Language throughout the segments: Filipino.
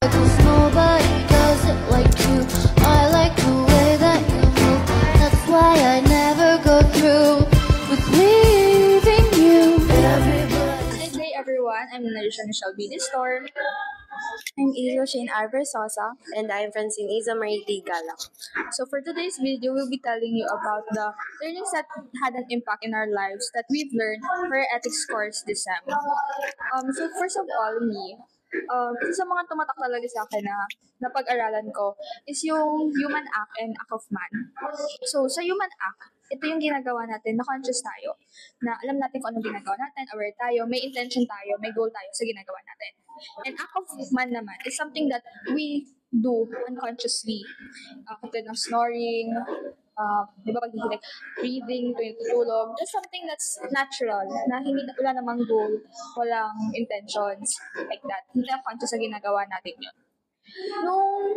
'cause nobody does it like you. I like the way that you move. That's why I never go through with leaving you. Good day, everyone. I'm Narisha Michelle B. Storm. I'm Asia Shane Sosa. And I'm Francine Isa Marie T. Galak. So, for today's video, we'll be telling you about the learnings that had an impact in our lives that we've learned for our ethics course this sem. So, first of all, isa sa mga tumatak talaga sa akin na napag-aralan ko is yung Human Act and Act of Man. So, sa Human Act, ito yung ginagawa natin, na conscious tayo, na alam natin kung anong ginagawa natin, aware tayo, may intention tayo, may goal tayo sa ginagawa natin. And Act of Man naman is something that we do unconsciously. Katulad ng snoring, di ba pagdidinig, breathing, tulog, just something that's natural, na wala namang goal, walang intentions, like that. Hindi na conscious sa ginagawa natin yun. Nung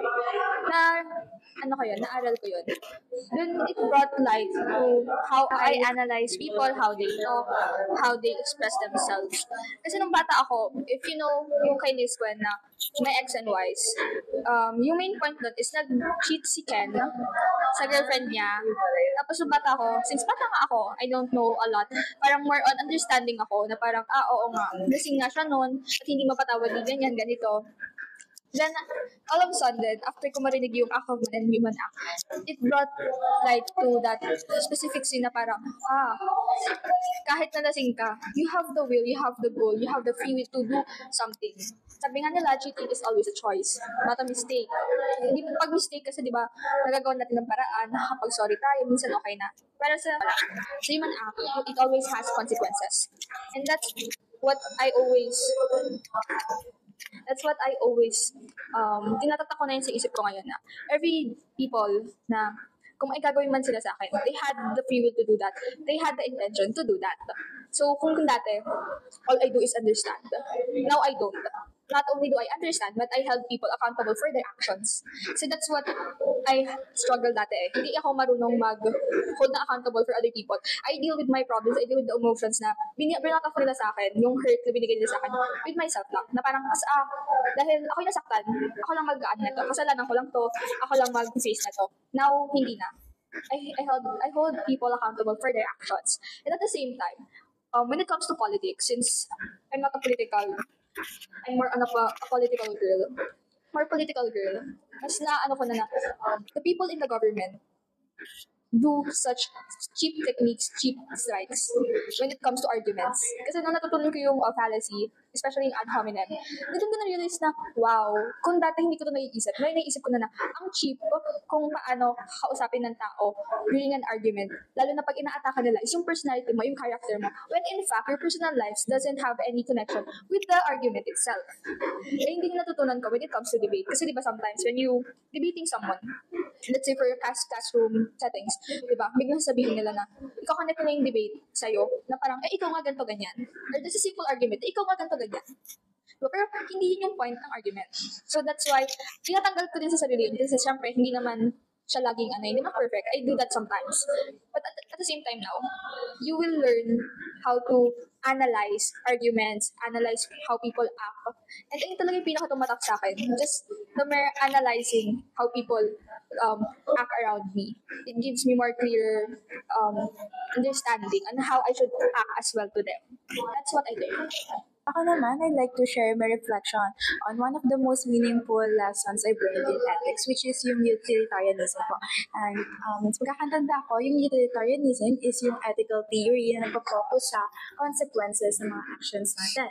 naaral ko yun, then it brought light to how I analyze people, how they talk, how they express themselves. Kasi nung bata ako, if you know yung kay Liz Gwen na may X and Y's, yung main point doon is nag-cheat si Ken sa girlfriend niya. Tapos nung bata ako, since bata nga ako, I don't know a lot, parang more on understanding ako na parang, oo nga, lasing nga siya noon at hindi mapatawad din ganyan, ganito. Then, all of a sudden, after ko marinig yung Act of Man and Human Act, it brought light to that specific scene na parang, kahit nalasing ka, you have the will, you have the goal, you have the free will to do something. Sabi nga nila, cheating is always a choice, not a mistake. Hindi pag mistake kasi, di ba, nagagawa natin ng paraan, nakakapag-sorry tayo, minsan okay na. Pero sa Human Act, it always has consequences. And that's what I always tinatatak ko na yun sa isip ko ngayon na every people na kung may gagawin man sila sa akin, they had the free will to do that. They had the intention to do that. So, kung dati, all I do is understand. Now I don't. Not only do I understand, but I held people accountable for their actions. So that's what I struggle dati eh. Hindi ako marunong mag-hold na accountable for other people. I deal with my problems, I deal with the emotions na brinata nila sa akin, yung hurt na binigay nila sa akin, with myself lang. Na parang, dahil ako yung nasaktan, ako lang mag-aan na to. Kasalanan ko lang to, ako lang mag-face na to. Now, hindi na. I hold people accountable for their actions. And at the same time, when it comes to politics, since I'm not a political, I'm more on a political girl. Mas ko na the people in the government do such cheap techniques, cheap strikes when it comes to arguments. Kasi nung natutunan ko yung fallacy, especially yung ad hominem, doon ko na-realize na, wow, kung dati hindi ko ito naiisip, ngayon naiisip ko na ang cheap kung paano kausapin ng tao during an argument, lalo na pag ina-ataka nila, is yung personality mo, yung character mo, when in fact, your personal lives doesn't have any connection with the argument itself. Hindi ko natutunan ko when it comes to debate. Kasi diba sometimes when you debating someone, let's say for your classroom settings, diba, biglang sabihin nila na, ikaw connect na yung debate sa'yo, na parang, ikaw nga ganito ganyan. Or this is a simple argument, ikaw nga ganito ganyan. Diba? Pero hindi yun yung point ng argument. So that's why, tinatanggal ko din sa sarili yun, kasi syempre, hindi naman siya laging hindi naman perfect. I do that sometimes. But at the same time now, you will learn how to analyze arguments, analyze how people act. And ayun talaga yung pinakatumatak sa akin. Just the mere analyzing how people act around me. It gives me more clear understanding on how I should act as well to them. That's what I learned. Ako naman, I'd like to share my reflection on one of the most meaningful lessons I've learned in ethics, which is yung utilitarianism po. And mas magkakantanda ko, yung utilitarianism is yung ethical theory na nagpo-focus sa consequences ng mga actions natin.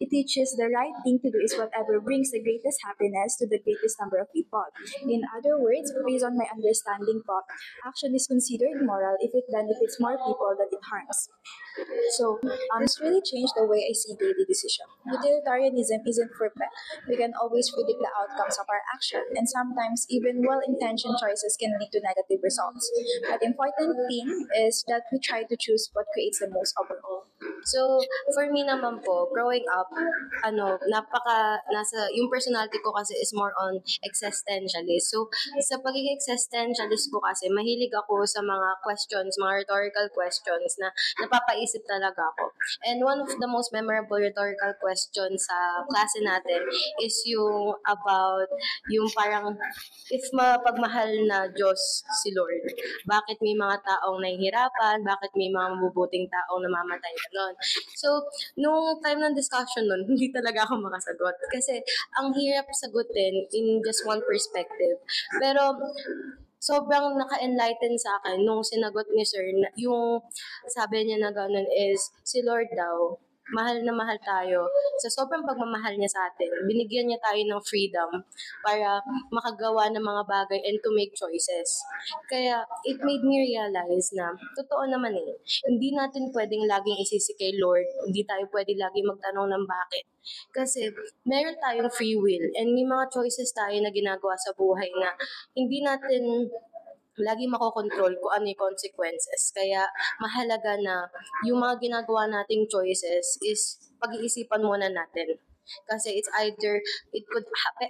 It teaches the right thing to do is whatever brings the greatest happiness to the greatest number of people. In other words, based on my understanding po, action is considered moral if it benefits more people than it harms. So, it's really changed the way I see daily decision. Utilitarianism isn't perfect. We can always predict the outcomes of our action, and sometimes even well-intentioned choices can lead to negative results. But the important thing is that we try to choose what creates the most overall. So, for me naman po, growing up, yung personality ko kasi is more on existentialist. So, sa pagiging existentialist ko kasi, mahilig ako sa mga questions, mga rhetorical questions na napapaisip talaga ako. And one of the most memorable rhetorical questions sa klase natin is yung about, yung parang, if mapagmahal na Diyos si Lord, bakit may mga taong nahihirapan, bakit may mga mabubuting taong namamatay, ganon. So, nung time ng discussion nun, hindi talaga ako makasagot. Kasi, ang hirap sagutin in just one perspective. Pero, sobrang naka-enlighten sa akin nung sinagot ni Sir, yung sabi niya na gano'n is, si Lord daw, mahal na mahal tayo. Sa sobrang pagmamahal niya sa atin, binigyan niya tayo ng freedom para makagawa ng mga bagay and to make choices. Kaya, it made me realize na, totoo naman hindi natin pwedeng laging isisi kay Lord, hindi tayo pwedeng laging magtanong ng bakit. Kasi, meron tayong free will and may mga choices tayo na ginagawa sa buhay na hindi natin lagi makokontrol kung ano yung consequences. Kaya, mahalaga na yung mga ginagawa nating choices is pag-iisipan muna natin. Kasi it's either, it could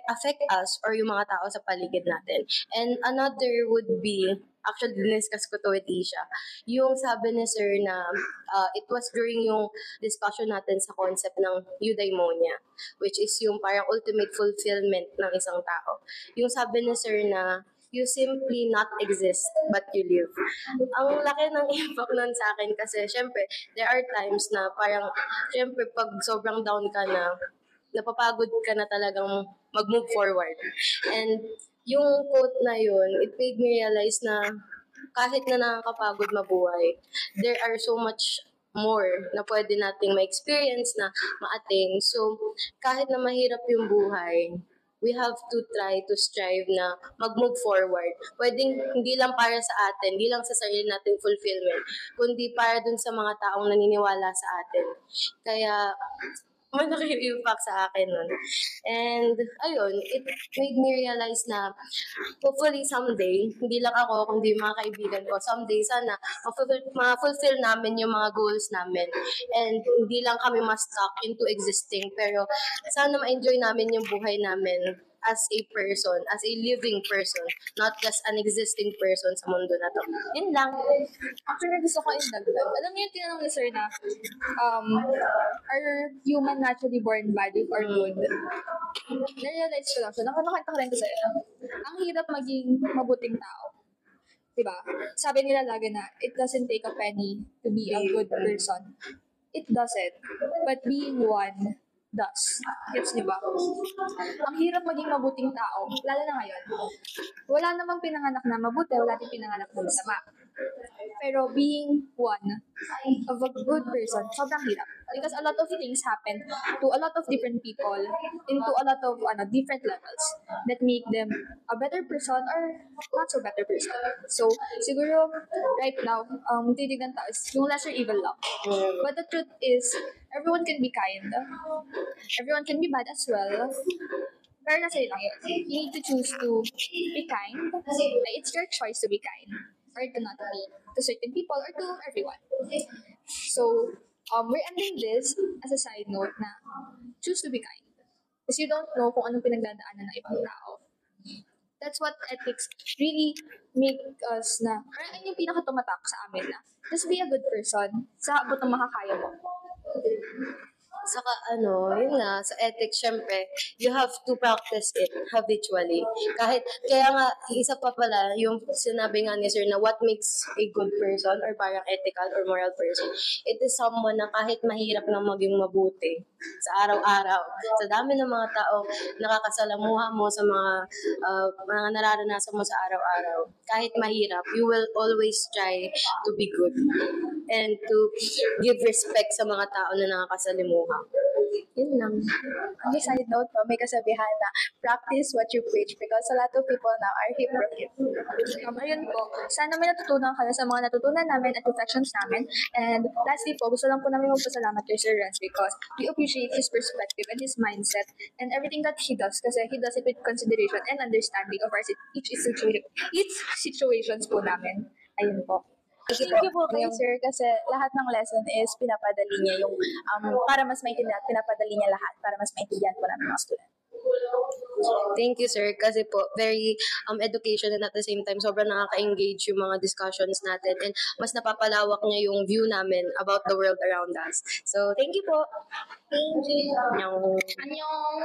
affect us or yung mga tao sa paligid natin. And another would be, actually, diniscuss ko to with Isha, yung sabi ni Sir na it was during yung discussion natin sa concept ng eudaimonia, which is yung parang ultimate fulfillment ng isang tao. Yung sabi ni Sir na, you simply not exist, but you live. Ang laki ng impact nun sa akin kasi, syempre, there are times na parang, syempre, pag sobrang down ka na, napapagod ka na talagang mag-move forward. And yung quote na yun, it made me realize na kahit na nakakapagod mabuhay, there are so much more na pwede nating ma-experience, na ma-attain. So, kahit na mahirap yung buhay, we have to try to strive na mag-move forward. Pwedeng hindi lang para sa atin, hindi lang sa sarili natin fulfillment, kundi para dun sa mga taong naniniwala sa atin. Kaya, malaki yung impact sa akin nun. And, ayun, it made me realize na hopefully someday, hindi lang ako, kundi yung mga kaibigan ko, someday sana, ma-fulfill namin yung mga goals namin. And hindi lang kami ma-stuck into existing, pero sana ma-enjoy namin yung buhay namin as a person, as a living person, not just an existing person sa mundo na to. Yun lang. Actually, gusto ko indagdag. Alam niyo yung tinanong ni Sir na, are human naturally born bad or good? Na-realize ko lang siya. Nakakita ko rin ko sa'yo. Ang hirap maging mabuting tao. Diba? Sabi nila lagi na, it doesn't take a penny to be a good person. It doesn't. But being one does. Gets niyo ba? Ang hirap maging mabuting tao, lalo na ngayon. Wala namang pinanganak na mabuti, wala din pinanganak na masama. Pero being one of a good person, sobrang hirap. Because a lot of things happen to a lot of different people into a lot of different levels that make them a better person or not so better person. So, siguro, right now, titignan tayo is yung lesser evil lang. But the truth is, everyone can be kind. Everyone can be bad as well. Pero nasa iyo lang yun. You need to choose to be kind. It's your choice to be kind. Or to not be to certain people or to everyone. So, we're ending this as a side note na choose to be kind. Because you don't know kung anong pinagdadaanan ng ibang tao. That's what ethics really make us na, parang yung pinakatumatak sa amin na, just be a good person sa abot ng makakaya mo. Saka yun nga, sa ethics, syempre, you have to practice it habitually. Kaya nga, isa pa pala, yung sinabi nga ni Sir na what makes a good person or parang ethical or moral person, it is someone na kahit mahirap na maging mabuti sa araw-araw, sa dami ng mga tao nakakasalamuha mo sa mga nararanasan mo sa araw-araw, kahit mahirap, you will always try to be good and to give respect sa mga tao na nakakasalimuha. Yun lang. On the side note po, may kasabihan na practice what you preach because a lot of people now are hypocrites. Ayun po. Sana may natutunan kayo sa mga natutunan namin at reflections namin. And lastly po, gusto lang po namin magpasalamat kay Sir Renz because we appreciate his perspective and his mindset and everything that he does kasi he does it with consideration and understanding of our each situations po namin. Ayun po. Thank you po kay sir kasi lahat ng lesson is pinapadali niya yung para mas maintindihan, pinapadali niya lahat para mas maintindihan po namin mga student. Thank you, sir. Kasi po, very education and at the same time, sobrang nakaka-engage yung mga discussions natin and mas napapalawak niya yung view namin about the world around us. So, thank you po. Thank you. Annyeong. Annyeong!